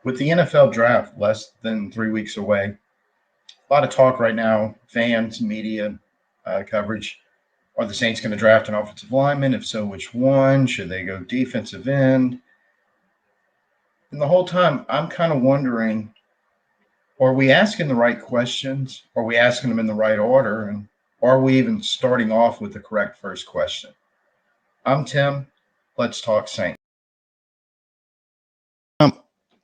With the NFL draft less than 3 weeks away, a lot of talk right now, fans, media coverage. Are the Saints going to draft an offensive lineman? If so, which one? Should they go defensive end? And the whole time, I'm kind of wondering, are we asking the right questions? Are we asking them in the right order? And are we even starting off with the correct first question? I'm Tim. Let's talk Saints. A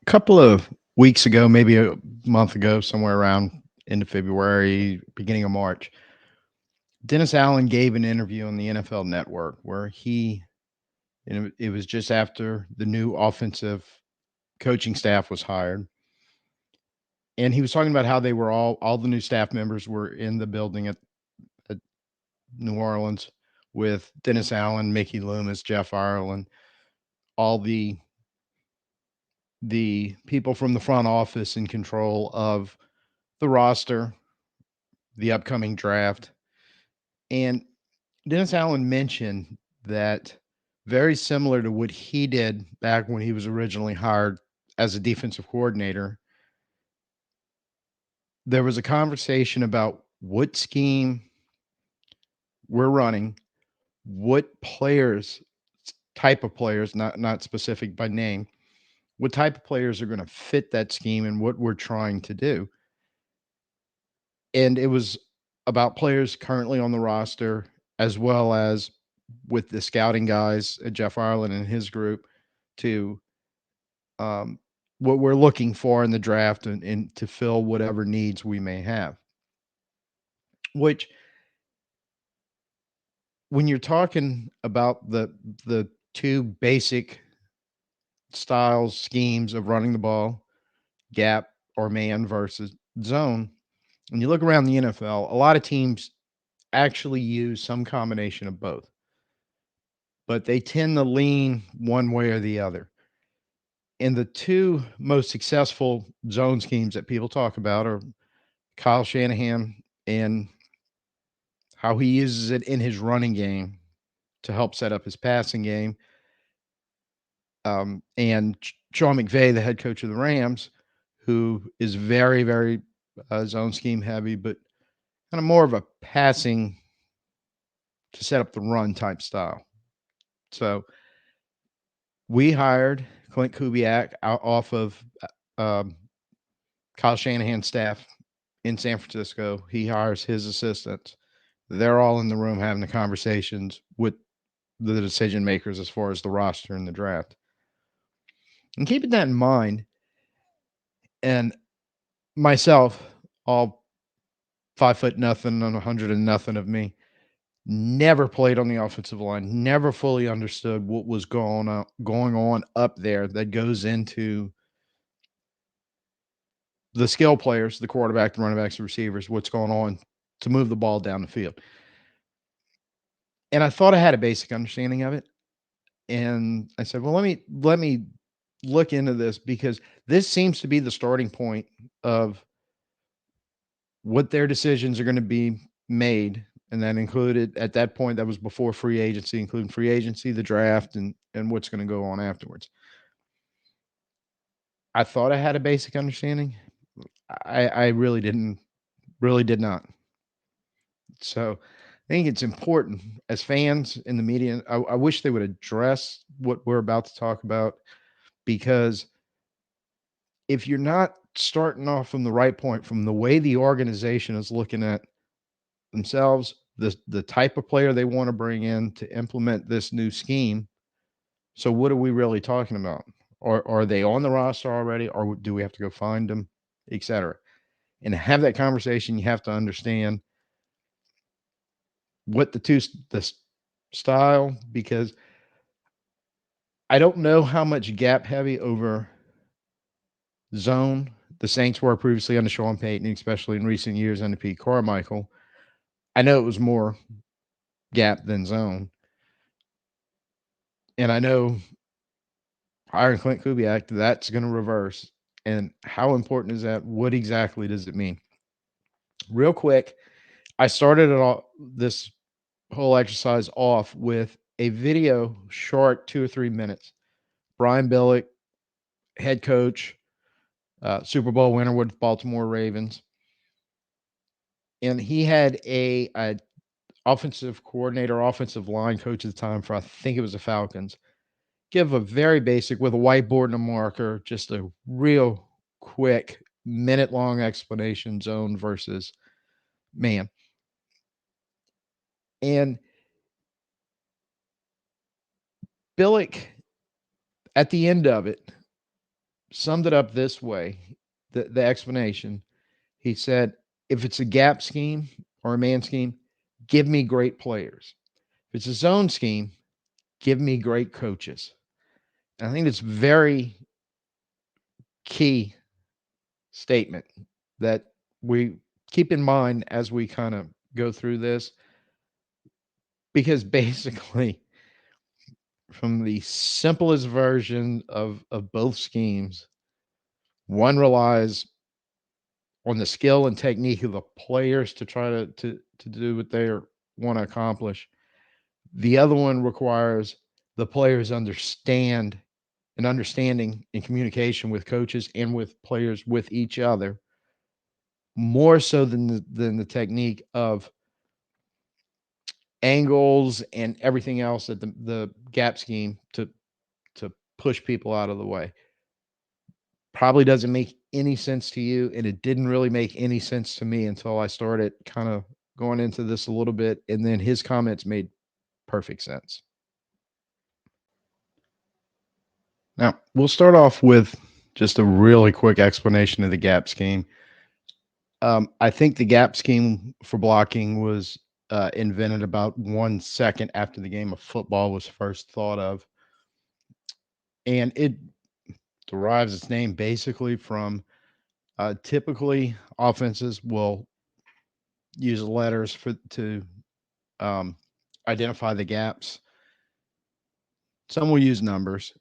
couple of weeks ago, maybe a month ago, somewhere around end of February, beginning of March, Dennis Allen gave an interview on the NFL Network where it was just after the new offensive coaching staff was hired. And he was talking about how they were all the new staff members were in the building at New Orleans with Dennis Allen, Mickey Loomis, Jeff Ireland, all the people from the front office in control of the roster, the upcoming draft. And Dennis Allen mentioned that very similar to what he did back when he was originally hired as a defensive coordinator, there was a conversation about what scheme we're running, what players, type of players, not specific by name, what type of players are going to fit that scheme and what we're trying to do. And it was about players currently on the roster, as well as with the scouting guys, Jeff Ireland and his group, to um, what we're looking for in the draft and to fill whatever needs we may have. Which, when you're talking about the two basic styles, schemes of running the ball, gap or man versus zone, when you look around the NFL, a lot of teams actually use some combination of both, but they tend to lean one way or the other. And the two most successful zone schemes that people talk about are Kyle Shanahan and how he uses it in his running game to help set up his passing game. And Sean McVay, the head coach of the Rams, who is very, very zone scheme heavy, but kind of more of a passing to set up the run type style. So we hired Clint Kubiak out off of um, Kyle Shanahan's staff in San Francisco. He hires his assistants. They're all in the room having the conversations with the decision makers as far as the roster and the draft. And keeping that in mind, and myself, all 5 foot nothing and 100 and nothing of me, never played on the offensive line, never fully understood what was going on up there that goes into the skill players, the quarterback, the running backs, the receivers, what's going on to move the ball down the field. And I thought I had a basic understanding of it. And I said, well, let me look into this because this seems to be the starting point of what their decisions are going to be made. And that included at that point, that was before free agency, including free agency, the draft, and what's going to go on afterwards. I thought I had a basic understanding. I really did not. So I think it's important as fans in the media. I wish they would address what we're about to talk about because if you're not starting off from the right point, from the way the organization is looking at themselves, the type of player they want to bring in to implement this new scheme. So what are we really talking about? Or are they on the roster already, or do we have to go find them, et cetera? And to have that conversation, you have to understand what the style, because I don't know how much gap heavy over zone the Saints were previously under Sean Payton, especially in recent years under Pete Carmichael. I know it was more gap than zone. And I know hiring Clint Kubiak, that's going to reverse. And how important is that? What exactly does it mean? Real quick, I started this whole exercise off with a video, short 2 or 3 minutes. Brian Billick, head coach Super Bowl winner with Baltimore Ravens. And he had a offensive coordinator, offensive line coach at the time for, I think it was the Falcons, give a very basic, with a whiteboard and a marker, just a real quick minute-long explanation, zone versus man. And Billick, at the end of it, summed it up this way, the explanation. He said, if it's a gap scheme or a man scheme, give me great players. If it's a zone scheme, give me great coaches. And I think it's very key statement that we keep in mind as we kind of go through this, because basically from the simplest version of both schemes, one relies on the skill and technique of the players to try to do what they want to accomplish. The other one requires the players understanding and communication with coaches and with players with each other, more so than the technique of angles and everything else that the gap scheme to push people out of the way. Probably doesn't make any sense to you, and it didn't really make any sense to me until I started kind of going into this a little bit, and then his comments made perfect sense. Now, we'll start off with just a really quick explanation of the gap scheme. I think the gap scheme for blocking was invented about 1 second after the game of football was first thought of. And it derives its name basically from typically offenses will use letters to um, identify the gaps. Some will use numbers,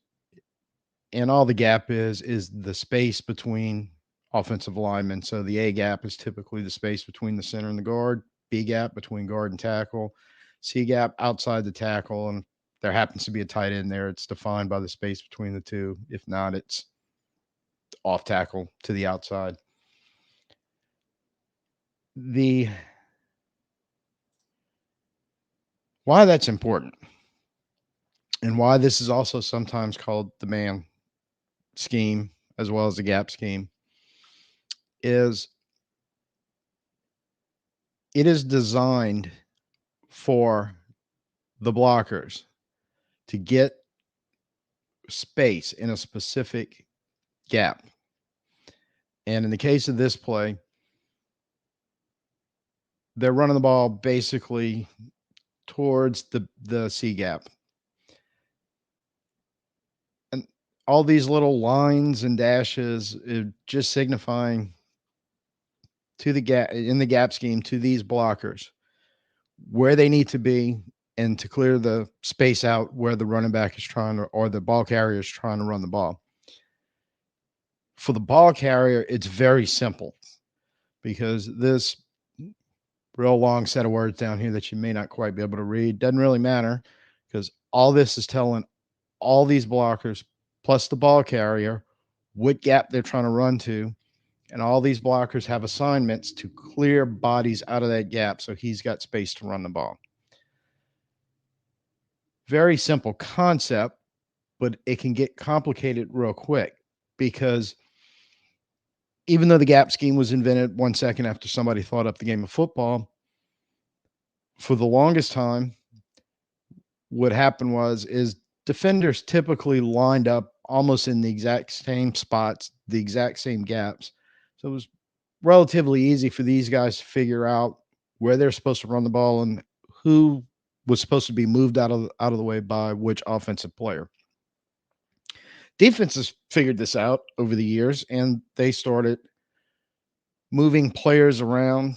and all the gap is the space between offensive linemen. So the A gap is typically the space between the center and the guard. B gap between guard and tackle. C gap outside the tackle, and there happens to be a tight end there. It's defined by the space between the two. If not, it's off tackle to the outside. The why that's important and why this is also sometimes called the man scheme as well as the gap scheme is it is designed for the blockers to get space in a specific gap. And in the case of this play, they're running the ball basically towards the C gap. And all these little lines and dashes just signifying to the gap in the gap scheme to these blockers where they need to be and to clear the space out where the running back is trying to, or the ball carrier is trying to run the ball. For the ball carrier, it's very simple because this real long set of words down here that you may not quite be able to read doesn't really matter because all this is telling all these blockers plus the ball carrier what gap they're trying to run to. And all these blockers have assignments to clear bodies out of that gap so he's got space to run the ball. Very simple concept, but it can get complicated real quick because even though the gap scheme was invented 1 second after somebody thought up the game of football, for the longest time, what happened is defenders typically lined up almost in the exact same spots, the exact same gaps. So it was relatively easy for these guys to figure out where they're supposed to run the ball and who was supposed to be moved out of the way by which offensive player. Defenses figured this out over the years, and they started moving players around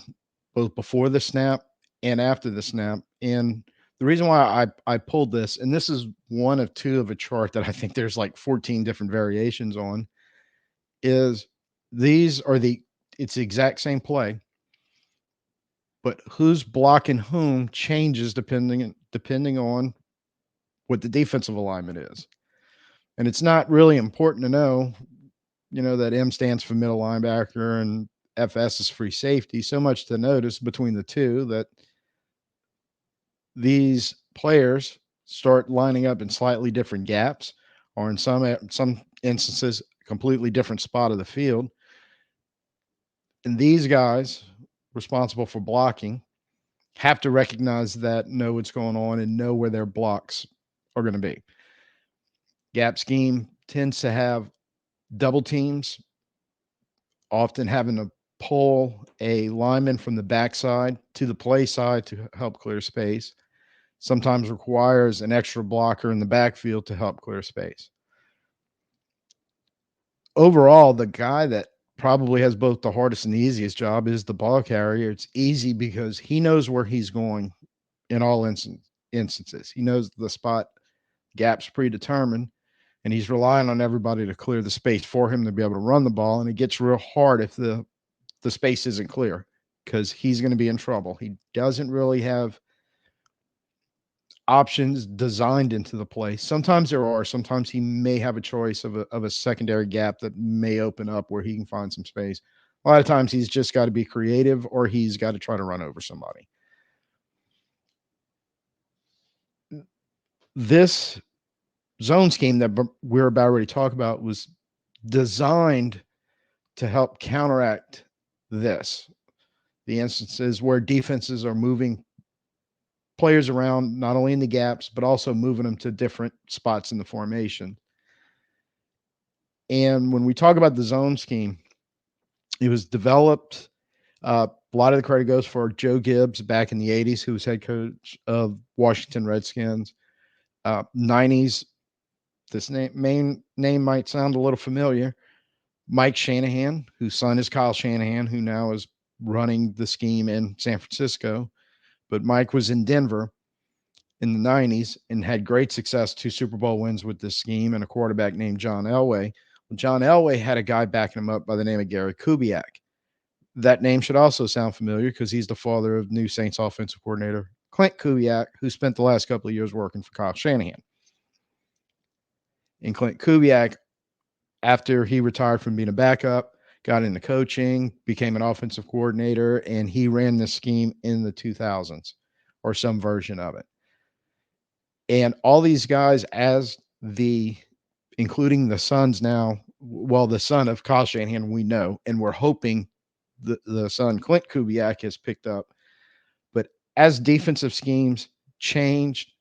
both before the snap and after the snap. And the reason why I pulled this, and this is one of two of a chart that I think there's like 14 different variations on, is these are it's the exact same play, but who's blocking whom changes depending on what the defensive alignment is. And it's not really important to know that M stands for middle linebacker and FS is free safety. So much to notice between the two that these players start lining up in slightly different gaps, or in some instances, completely different spot of the field. And these guys responsible for blocking have to recognize that, know what's going on, and know where their blocks are going to be. Gap scheme tends to have double teams, often having to pull a lineman from the backside to the play side to help clear space. Sometimes requires an extra blocker in the backfield to help clear space. Overall, the guy that probably has both the hardest and the easiest job is the ball carrier. It's easy because he knows where he's going in all instances. He knows the spot, gaps predetermined, and he's relying on everybody to clear the space for him to be able to run the ball. And it gets real hard if the space isn't clear because he's going to be in trouble. He doesn't really have options designed into the play. Sometimes there are. Sometimes he may have a choice of a secondary gap that may open up where he can find some space. A lot of times he's just got to be creative or he's got to try to run over somebody. This zone scheme that we're about ready to talk about was designed to help counteract this. The instances where defenses are moving players around, not only in the gaps, but also moving them to different spots in the formation. And when we talk about the zone scheme, it was developed. A lot of the credit goes for Joe Gibbs back in the 80s, who was head coach of Washington Redskins. 90s, this main name might sound a little familiar. Mike Shanahan, whose son is Kyle Shanahan, who now is running the scheme in San Francisco. But Mike was in Denver in the 90s and had great success, 2 Super Bowl wins with this scheme, and a quarterback named John Elway. Well, John Elway had a guy backing him up by the name of Gary Kubiak. That name should also sound familiar because he's the father of new Saints offensive coordinator Clint Kubiak, who spent the last couple of years working for Kyle Shanahan. And Clint Kubiak, after he retired from being a backup, got into coaching, became an offensive coordinator, and he ran this scheme in the 2000s or some version of it. And all these guys, including the sons now, well, the son of Kyle Shanahan, we know, and we're hoping the son, Clint Kubiak, has picked up. But as defensive schemes changed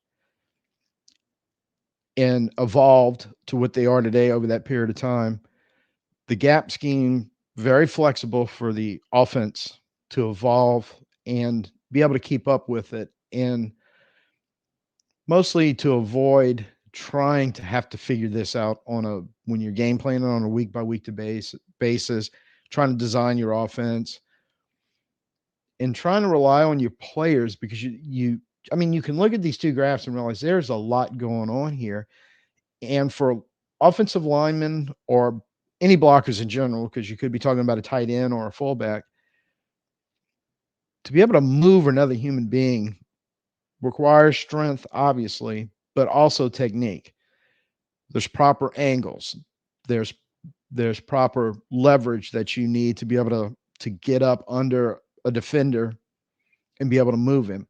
and evolved to what they are today over that period of time, the gap scheme, very flexible for the offense to evolve and be able to keep up with it, and mostly to avoid trying to have to figure this out when you're game planning on a week by week basis, trying to design your offense and trying to rely on your players, because you can look at these two graphs and realize there's a lot going on here. And for offensive linemen or any blockers in general, because you could be talking about a tight end or a fullback, to be able to move another human being requires strength, obviously, but also technique. There's proper angles. There's proper leverage that you need to be able to get up under a defender and be able to move him.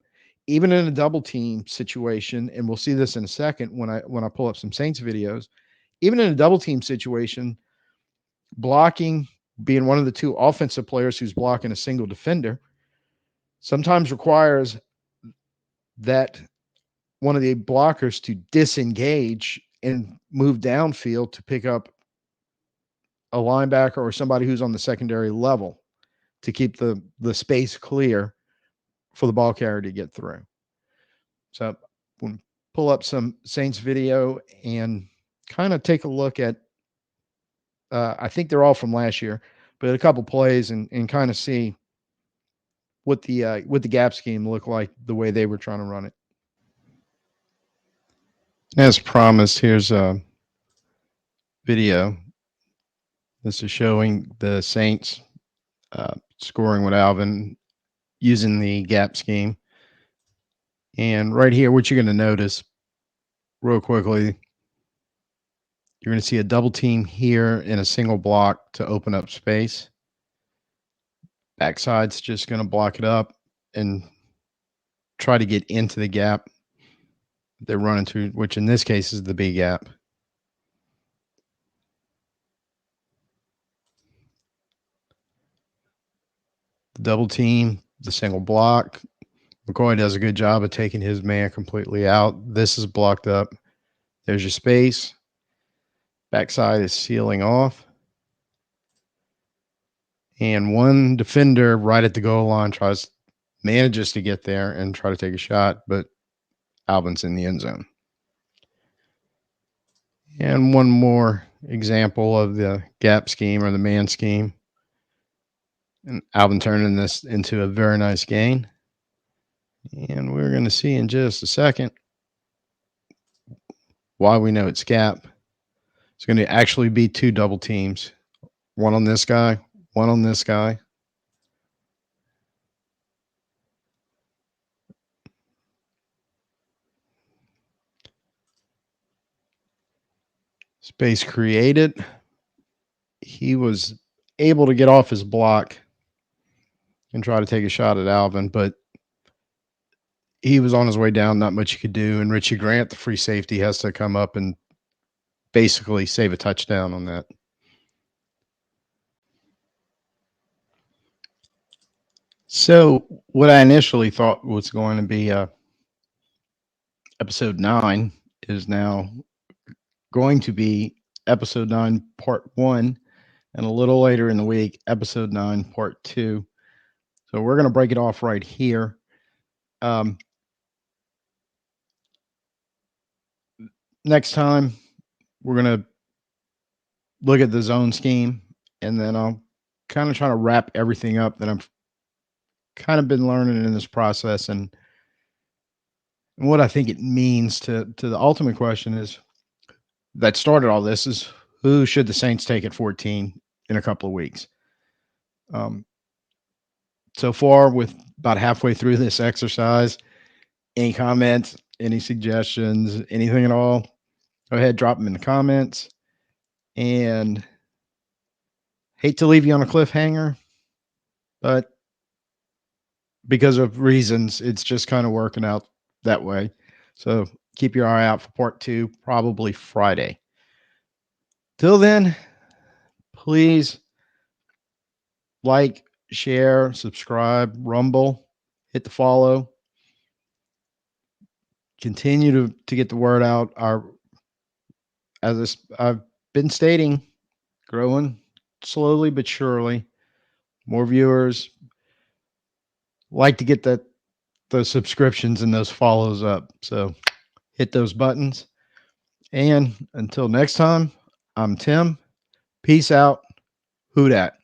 Even in a double team situation, and we'll see this in a second when I pull up some Saints videos, even in a double team situation, blocking, being one of the two offensive players who's blocking a single defender, sometimes requires that one of the blockers to disengage and move downfield to pick up a linebacker or somebody who's on the secondary level to keep the space clear for the ball carrier to get through. So we'll pull up some Saints video and kind of take a look at, I think they're all from last year, but a couple plays and kind of see what the gap scheme looked like the way they were trying to run it. As promised, here's a video. This is showing the Saints scoring with Alvin using the gap scheme. And right here, what you're going to notice real quickly, You're going to see a double team here in a single block to open up space. Backside's just going to block it up and try to get into the gap they're running through, which in this case is the B gap. The double team, the single block. McCoy does a good job of taking his man completely out. This is blocked up. There's your space. Backside is sealing off. And one defender right at the goal line manages to get there and try to take a shot, but Alvin's in the end zone. And one more example of the gap scheme or the man scheme. And Alvin turning this into a very nice gain. And we're going to see in just a second why we know it's gap. It's going to actually be two double teams. One on this guy, one on this guy. Space created. He was able to get off his block and try to take a shot at Alvin, but he was on his way down. Not much he could do. And Richie Grant, the free safety, has to come up and basically save a touchdown on that. So what I initially thought was going to be episode 9 is now going to be episode 9, part 1, and a little later in the week, episode 9, part 2. So we're going to break it off right here. Next time, we're going to look at the zone scheme, and then I'll kind of try to wrap everything up that I've kind of been learning in this process and what I think it means to the ultimate question is that started all this is who should the Saints take at 14 in a couple of weeks? So far, with about halfway through this exercise, any comments, any suggestions, anything at all, go ahead, drop them in the comments. And hate to leave you on a cliffhanger, but because of reasons, it's just kind of working out that way. So keep your eye out for part 2, probably Friday. Till then, please like, share, subscribe, Rumble, hit the follow. Continue to get the word out. As I've been stating, growing slowly but surely. More viewers. Like to get those subscriptions and those follows up. So hit those buttons. And until next time, I'm Tim. Peace out. Who dat?